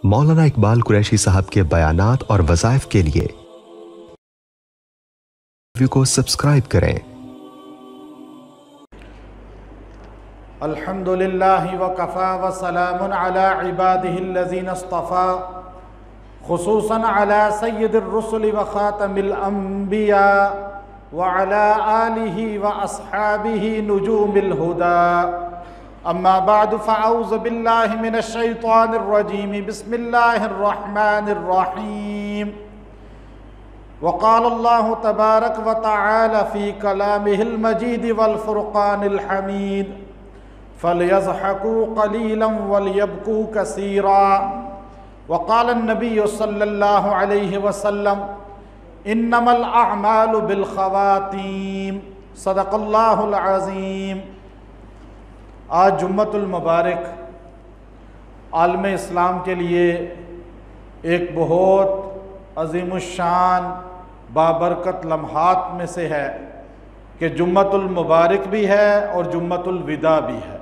मौलाना इकबाल कुरैशी साहब के बयानात और वज़ाइफ के लिए को सब्सक्राइब करें। अल्हम्दुलिल्लाहि व कफ़ा व सलामुन अला इबादिहिल्लज़ीना इस्तफ़ा खुसूसन अला सय्यिदिर रुसुलि व ख़ातमिल अंबिया व अला आलिहि व अस्हाबिहि नुजूमिल हुदा। अम्मा बाद फ़अऊज़ु बिल्लाहि मिनश शैतानिर रजीम। बिस्मिल्लाहिर रहमानिर रहीम। वक़ाल अल्लाहु तबारक व तआला फ़ी कलामिहिल मजीद वल फ़ुरक़ानिल हमीद फ़लयज़हकू क़लीलन वलयबकू कसीरा। वक़ाल अन्नबिय्यु सल्लल्लाहु अलैहि वसल्लम इन्नमल अअमालु बिल ख़वातीम। सदक़ल्लाहुल अज़ीम। आज जुम्मतुल मुबारक आलम इस्लाम के लिए एक बहुत अज़ीमुश्शान बाबरकत लम्हात में से है कि जुम्मतुल मुबारक भी है और जुम्मतुल विदा भी है।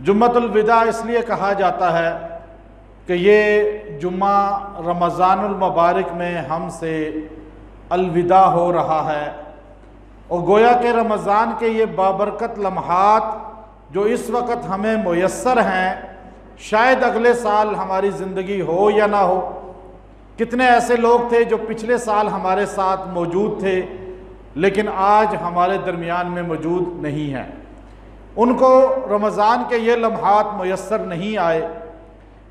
जुम्मतुल विदा इसलिए कहा जाता है कि ये जुम्मा रमज़ानुल मुबारक में हमसे अलविदा हो रहा है और गोया के रमज़ान के ये बाबरकत लम्हात जो इस वक्त हमें मुयस्सर हैं, शायद अगले साल हमारी ज़िंदगी हो या ना हो। कितने ऐसे लोग थे जो पिछले साल हमारे साथ मौजूद थे लेकिन आज हमारे दरमियान में मौजूद नहीं हैं। उनको रमज़ान के ये लम्हात मुयस्सर नहीं आए।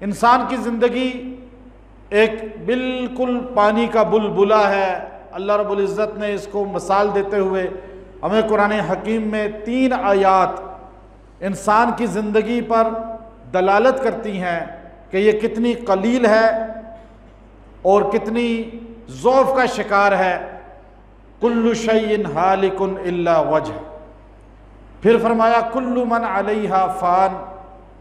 इंसान की ज़िंदगी एक बिल्कुल पानी का बुलबुला है। अल्लाह रब्बुल इज़्ज़त ने इसको मिसाल देते हुए हमें कुरान हकीम में 3 आयात इंसान की ज़िंदगी पर दलालत करती हैं कि ये कितनी कलील है और कितनी ज़ौफ़ का शिकार है। कुल्लु शैइन हालिकुन इल्ला वजह। फिर फरमाया कुल्लु मन अलैहा फ़ान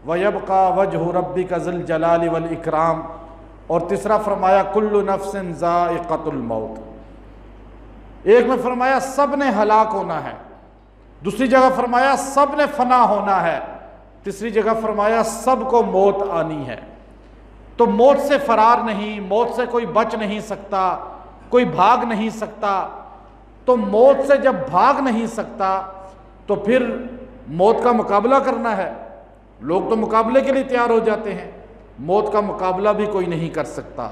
व यबका वजहु रब्बिका ज़ुल जलाली वल इकराम। और तीसरा फरमाया कुल्लु नफ्सिन ज़ाइक़तुल मौत। एक में फरमाया सब ने हलाक होना है, दूसरी जगह फरमाया सब ने फना होना है, तीसरी जगह फरमाया सब को मौत आनी है। तो मौत से फरार नहीं, मौत से कोई बच नहीं सकता, कोई भाग नहीं सकता। तो मौत से जब भाग नहीं सकता तो फिर मौत का मुकाबला करना है। लोग तो मुकाबले के लिए तैयार हो जाते हैं, मौत का मुकाबला भी कोई नहीं कर सकता।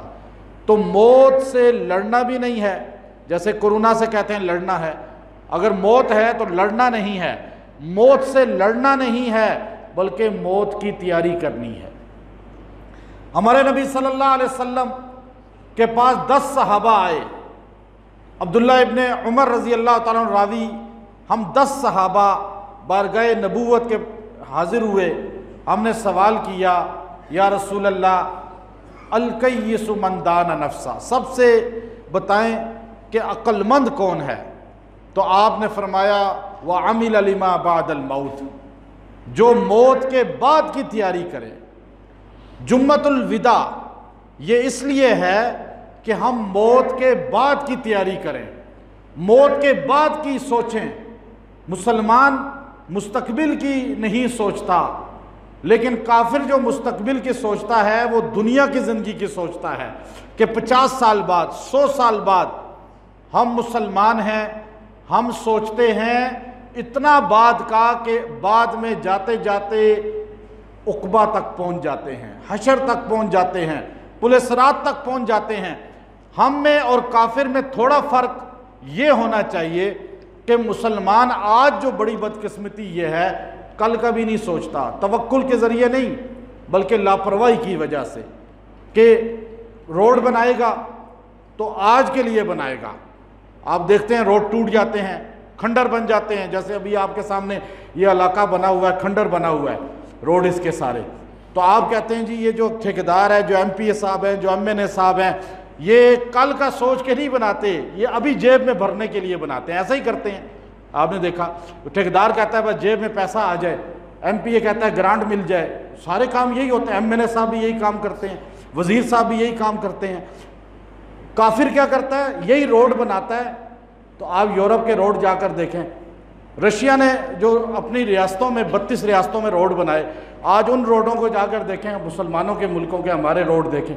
तो मौत से लड़ना भी नहीं है, जैसे कोरोना से कहते हैं लड़ना है। अगर मौत है तो लड़ना नहीं है, मौत से लड़ना नहीं है बल्कि मौत की तैयारी करनी है। हमारे नबी सल्लल्लाहु अलैहि वसल्लम के पास 10 सहाबा आए। अब्दुल्ला इब्ने उमर रज़ी अल्लाह ताला अन्हु रावी, हम 10 सहाबा बारगाह नबूवत के हाजिर हुए। हमने सवाल किया, या रसूल अल्लाह अल-कय्यिसु मन दाना नफ्सा, सबसे बताएं कि अक्लमंद कौन है। तो आपने फरमाया व अमिल लिमा बादल मौत, जो मौत के बाद की तैयारी करे। जुम्मतुल विदा ये इसलिए है कि हम मौत के बाद की तैयारी करें, मौत के बाद की सोचें। मुसलमान मुस्तकबिल की नहीं सोचता, लेकिन काफिर जो मुस्तकबिल की सोचता है वो दुनिया की ज़िंदगी की सोचता है कि 50 साल बाद, 100 साल बाद हम मुसलमान हैं। हम सोचते हैं इतना बाद का कि बाद में जाते जाते उक़बा तक पहुंच जाते हैं, हशर तक पहुंच जाते हैं, पुल सिरात तक पहुंच जाते हैं। हम में और काफिर में थोड़ा फ़र्क ये होना चाहिए कि मुसलमान आज जो बड़ी बदकिस्मती ये है, कल का भी नहीं सोचता, तवक्कुल के ज़रिए नहीं बल्कि लापरवाही की वजह से कि रोड बनाएगा तो आज के लिए बनाएगा। आप देखते हैं रोड टूट जाते हैं, खंडर बन जाते हैं। जैसे अभी आपके सामने ये इलाका बना हुआ है, खंडर बना हुआ है रोड इसके सारे। तो आप कहते हैं जी ये जो ठेकेदार है, जो एमपीए साहब हैं, जो एमएनए साहब हैं, ये कल का सोच के नहीं बनाते, ये अभी जेब में भरने के लिए बनाते हैं। ऐसा ही करते हैं, आपने देखा। ठेकेदार कहता है बस जेब में पैसा आ जाए, एमपीए कहता है ग्रांट मिल जाए। सारे काम यही होते हैं। एमएनए साहब भी यही काम करते हैं, वजीर साहब भी यही काम करते हैं। काफिर क्या करता है, यही रोड बनाता है। तो आप यूरोप के रोड जाकर देखें, रशिया ने जो अपनी रियासतों में 32 रियासतों में रोड बनाए, आज उन रोडों को जाकर देखें, मुसलमानों के मुल्कों के हमारे रोड देखें,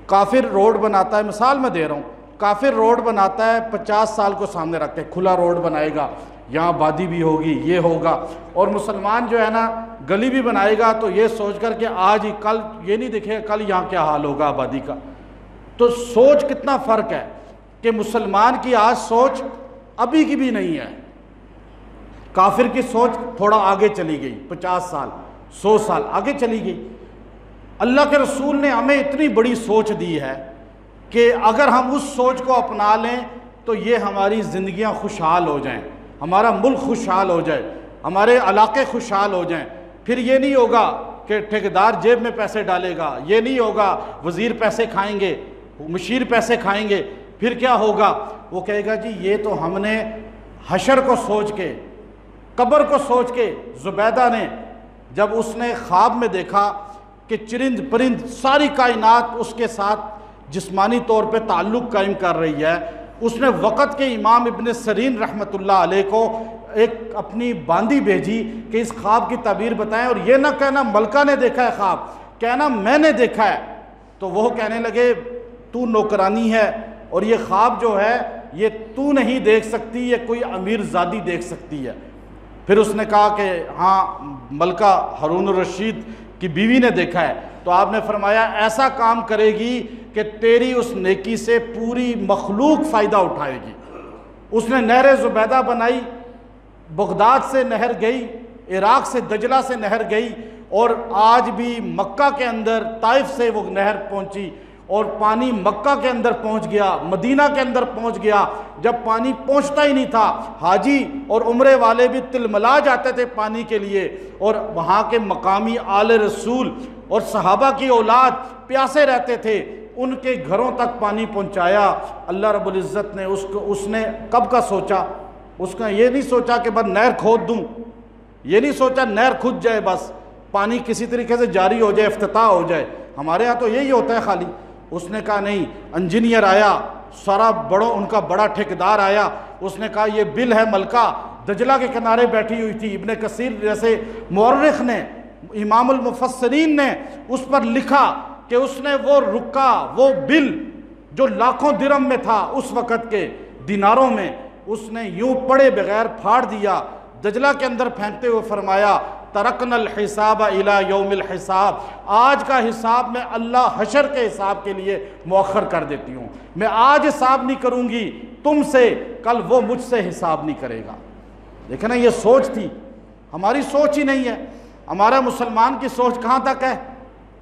काफिर रोड बनाता है, मिसाल मैं दे रहा हूँ, काफिर रोड बनाता है 50 साल को सामने रख के, खुला रोड बनाएगा, यहाँ आबादी भी होगी, ये होगा, और मुसलमान जो है ना गली भी बनाएगा तो ये सोच कर के आज ही कल ये नहीं दिखेगा कल यहाँ क्या हाल होगा आबादी का। तो सोच कितना फ़र्क है कि मुसलमान की आज सोच अभी की भी नहीं है, काफिर की सोच थोड़ा आगे चली गई, 50 साल 100 साल आगे चली गई। अल्लाह के रसूल ने हमें इतनी बड़ी सोच दी है कि अगर हम उस सोच को अपना लें तो ये हमारी ज़िंदगियां खुशहाल हो जाएं, हमारा मुल्क खुशहाल हो जाए, हमारे इलाके खुशहाल हो जाएं। फिर ये नहीं होगा कि ठेकेदार जेब में पैसे डालेगा, ये नहीं होगा वज़ीर पैसे खाएंगे, मुशीर पैसे खाएंगे। फिर क्या होगा, वो कहेगा जी ये तो हमने हशर को सोच के, कब्र को सोच के, ज़ुबैदा ने जब उसने ख्वाब में देखा कि चिरिंद परिंद सारी कायनात उसके साथ जिस्मानी तौर पे ताल्लुक़ कायम कर रही है, उसने वक़्त के इमाम इब्न सरीन रहमतुल्लाह अलैह को एक अपनी बांदी भेजी कि इस ख्वाब की ताबीर बताएं, और ये ना कहना मलका ने देखा है ख्वाब, कहना मैंने देखा है। तो वो कहने लगे तू नौकरानी है और ये ख्वाब जो है ये तू नहीं देख सकती, ये कोई अमीर ज़ादी देख सकती है। फिर उसने कहा कि हाँ मलका हारून रशीद की बीवी ने देखा है। तो आपने फरमाया ऐसा काम करेगी कि तेरी उस नेकी से पूरी मखलूक फ़ायदा उठाएगी। उसने नहर ज़ुबैदा बनाई, बगदाद से नहर गई, इराक़ से दजला से नहर गई, और आज भी मक्का के अंदर ताइफ से वो नहर पहुंची और पानी मक्का के अंदर पहुंच गया, मदीना के अंदर पहुंच गया। जब पानी पहुंचता ही नहीं था, हाजी और उम्रे वाले भी तिलमिला जाते थे पानी के लिए, और वहाँ के मकामी आले रसूल और सहाबा की औलाद प्यासे रहते थे, उनके घरों तक पानी पहुँचाया। अल्लाह रब्बुल इज़्ज़त ने उसने कब का सोचा, उसका ये नहीं सोचा कि बस नहर खोद दूँ, ये नहीं सोचा नहर खुद जाए, बस पानी किसी तरीके से जारी हो जाए, इफ्तिताह हो जाए। हमारे यहाँ तो यही होता है खाली। उसने कहा नहीं, इंजीनियर आया, सारा उनका बड़ा ठेकेदार आया, उसने कहा ये बिल है मलका, दजला के किनारे बैठी हुई थी। इब्ने कसीर जैसे मुअर्रिख ने, इमामुल मुफस्सिरीन ने उस पर लिखा कि उसने वो रुका, वो बिल जो लाखों दिरहम में था उस वक़्त के दिनारों में, उसने यूं पड़े बगैर फाड़ दिया, दजला के अंदर फेंकते हुए फरमाया तरकनल हिसाब इला यौमिल हिसाब, आज का हिसाब मैं अल्लाह हशर के हिसाब के लिए मौखर कर देती हूँ। मैं आज हिसाब नहीं करूँगी तुमसे, कल वो मुझसे हिसाब नहीं करेगा। देखे ना, ये सोच थी, हमारी सोच ही नहीं है। हमारा मुसलमान की सोच कहाँ तक है?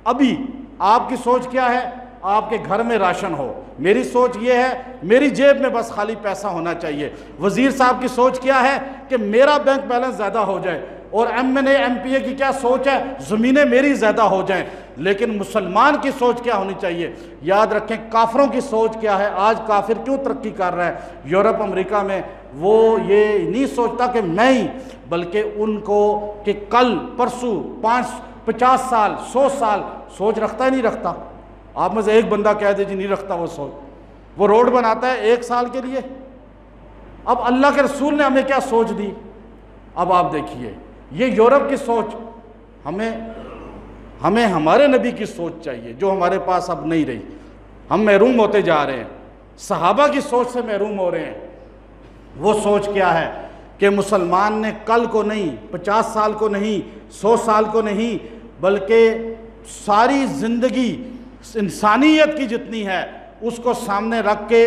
अभी आपकी सोच क्या है? आपके घर में राशन हो। मेरी सोच ये है मेरी जेब में बस खाली पैसा होना चाहिए। वज़ीर साहब की सोच क्या है कि मेरा बैंक बैलेंस ज़्यादा हो जाए। और MNA MPA की क्या सोच है? ज़मीनें मेरी ज़्यादा हो जाएं। लेकिन मुसलमान की सोच क्या होनी चाहिए? याद रखें, काफिरों की सोच क्या है? आज काफिर क्यों तरक्की कर रहा है यूरोप अमेरिका में? वो ये नहीं सोचता कि मैं ही, बल्कि उनको कि कल परसों 50 साल 100 साल सोच रखता ही नहीं रखता। आप में से एक बंदा कह दीजिए नहीं रखता वो सोच। वो रोड बनाता है 1 साल के लिए। अब अल्लाह के रसूल ने हमें क्या सोच दी? अब आप देखिए, ये यूरोप की सोच, हमें हमारे नबी की सोच चाहिए जो हमारे पास अब नहीं रही। हम महरूम होते जा रहे हैं, सहाबा की सोच से महरूम हो रहे हैं। वो सोच क्या है कि मुसलमान ने कल को नहीं, 50 साल को नहीं, 100 साल को नहीं, बल्कि सारी ज़िंदगी इंसानियत की जितनी है उसको सामने रख के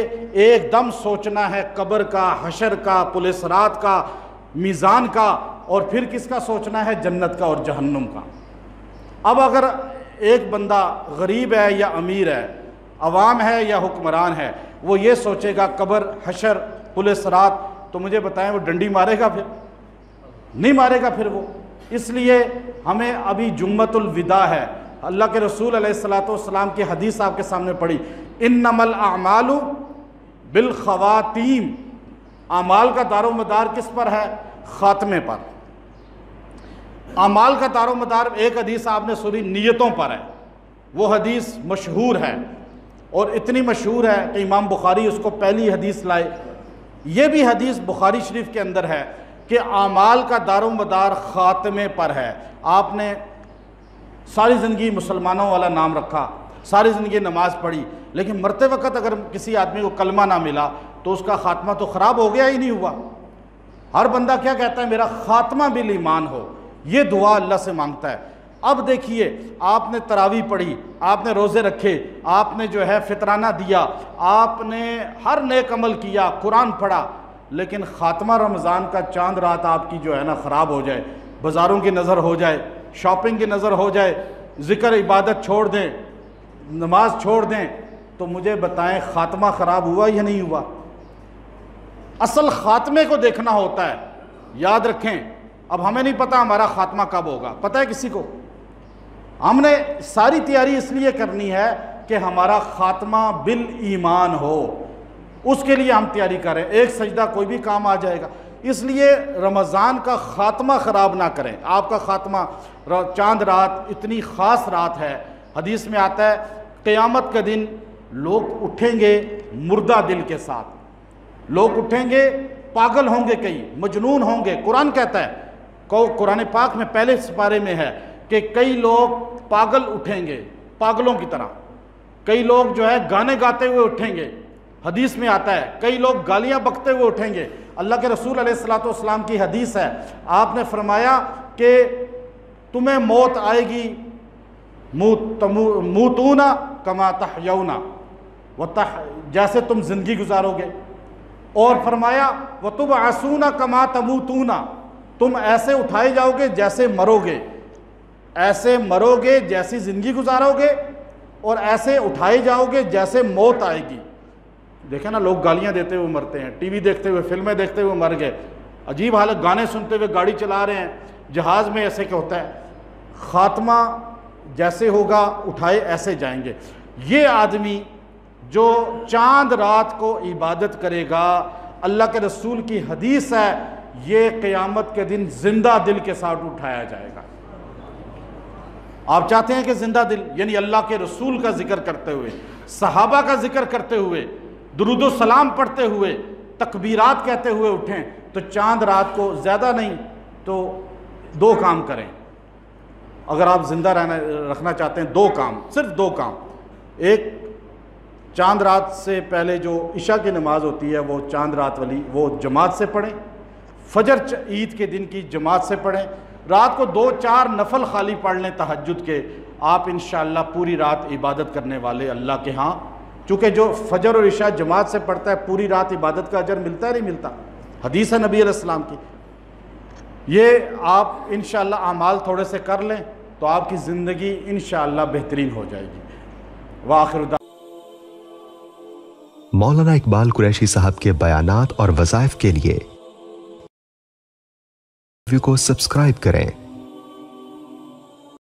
एकदम सोचना है कब्र का, हशर का, पुलिस रात का, मीज़ान का, और फिर किसका सोचना है? जन्नत का और जहन्नुम का। अब अगर एक बंदा गरीब है या अमीर है, अवाम है या हुक्मरान है, वो ये सोचेगा कब्र, हशर, पुलिस रात, तो मुझे बताएं वो डंडी मारेगा? फिर नहीं मारेगा फिर वो। इसलिए हमें अभी जुम्मतुल विदा है। अल्लाह के रसूल अलैहिस्सलातु वस्सलाम की हदीस आपके सामने पढ़ी, इन्नमल अमालु बिल खवातीम। अमाल का दारोमदार किस पर है? ख़ात्मे पर। अमाल का दारोमदार, एक हदीस आपने सुनी, नियतों पर है। वो हदीस मशहूर है और इतनी मशहूर है कि इमाम बुखारी उसको पहली हदीस लाए। ये भी हदीस बुखारी शरीफ के अंदर है कि अमाल का दारोमदार ख़ात्मे पर है। आपने सारी ज़िंदगी मुसलमानों वाला नाम रखा, सारी ज़िंदगी नमाज पढ़ी, लेकिन मरते वक्त अगर किसी आदमी को कलमा ना मिला तो उसका ख़ात्मा तो ख़राब हो गया ही नहीं हुआ। हर बंदा क्या कहता है, मेरा ख़ात्मा बिल ईमान हो, ये दुआ अल्लाह से मांगता है। अब देखिए, आपने तरावी पढ़ी, आपने रोज़े रखे, आपने जो है फितराना दिया, आपने हर नेक अमल किया, कुरान पढ़ा, लेकिन ख़ात्मा रमज़ान का चांद रात आपकी जो है ना ख़राब हो जाए, बाज़ारों की नज़र हो जाए, शॉपिंग की नज़र हो जाए, ज़िक्र इबादत छोड़ दें, नमाज छोड़ दें, तो मुझे बताएं ख़ात्मा ख़राब हुआ या नहीं हुआ? असल ख़ात्मे को देखना होता है, याद रखें। अब हमें नहीं पता हमारा ख़ात्मा कब होगा, पता है किसी को? हमने सारी तैयारी इसलिए करनी है कि हमारा ख़ात्मा बिल ईमान हो, उसके लिए हम तैयारी करें। एक सजदा कोई भी काम आ जाएगा, इसलिए रमज़ान का ख़ात्मा ख़राब ना करें। आपका ख़ात्मा, चांद रात इतनी ख़ास रात है, हदीस में आता है क़यामत के दिन लोग उठेंगे मुर्दा दिल के साथ, लोग उठेंगे पागल होंगे, कई मजनून होंगे। कुरान कहता है, कुरान पाक में पहले सिपारे में है कि कई लोग पागल उठेंगे, पागलों की तरह। कई लोग जो है गाने गाते हुए उठेंगे, हदीस में आता है कई लोग गालियां बकते हुए उठेंगे। अल्लाह के रसूल अलैहिस्सलातु वस्सलाम की हदीस है, आपने फरमाया कि तुम्हें मौत आएगी, मूतूना कमा तहयौना, जैसे तुम जिंदगी गुजारोगे, और फरमाया वतुबअसूना कमा तमूतूना, तुम ऐसे उठाए जाओगे जैसे मरोगे, ऐसे मरोगे जैसी ज़िंदगी गुजारोगे, और ऐसे उठाए जाओगे जैसे मौत आएगी। देखे ना, लोग गालियां देते हुए मरते हैं, टीवी देखते हुए, फिल्में देखते हुए मर गए, अजीब हालत, गाने सुनते हुए गाड़ी चला रहे हैं, जहाज़ में ऐसे क्या होता है। ख़ात्मा जैसे होगा, उठाए ऐसे जाएंगे। ये आदमी जो चांद रात को इबादत करेगा, अल्लाह के रसूल की हदीस है, ये क़यामत के दिन जिंदा दिल के साथ उठाया जाएगा। आप चाहते हैं कि जिंदा दिल, यानी अल्लाह के रसूल का जिक्र करते हुए, सहाबा का जिक्र करते हुए, दुरूद सलाम पढ़ते हुए, तकबीरात कहते हुए उठें, तो चांद रात को ज़्यादा नहीं तो 2 काम करें। अगर आप ज़िंदा रखना चाहते हैं, 2 काम, सिर्फ 2 काम। एक, चांद रात से पहले जो इशा की नमाज़ होती है, वो चांद रात वाली, वो जमात से पढ़ें। फजर ईद के दिन की जमात से पढ़ें। रात को 2-4 नफल खाली पढ़ लें तहज्जुद के। आप इंशाअल्लाह पूरी रात इबादत करने वाले अल्लाह के यहाँ, चूँकि जो फजर और इशा जमात से पढ़ता है, पूरी रात इबादत का अजर मिलता है, नहीं मिलता? हदीस है नबी अलैहिस्सलाम की। ये आप इंशाअल्लाह अमाल थोड़े से कर लें तो आपकी ज़िंदगी इंशाअल्लाह बेहतरीन हो जाएगी। वाखिर मौलाना इकबाल कुरैशी साहब के बयानात और वज़ाइफ के लिए को सब्सक्राइब करें।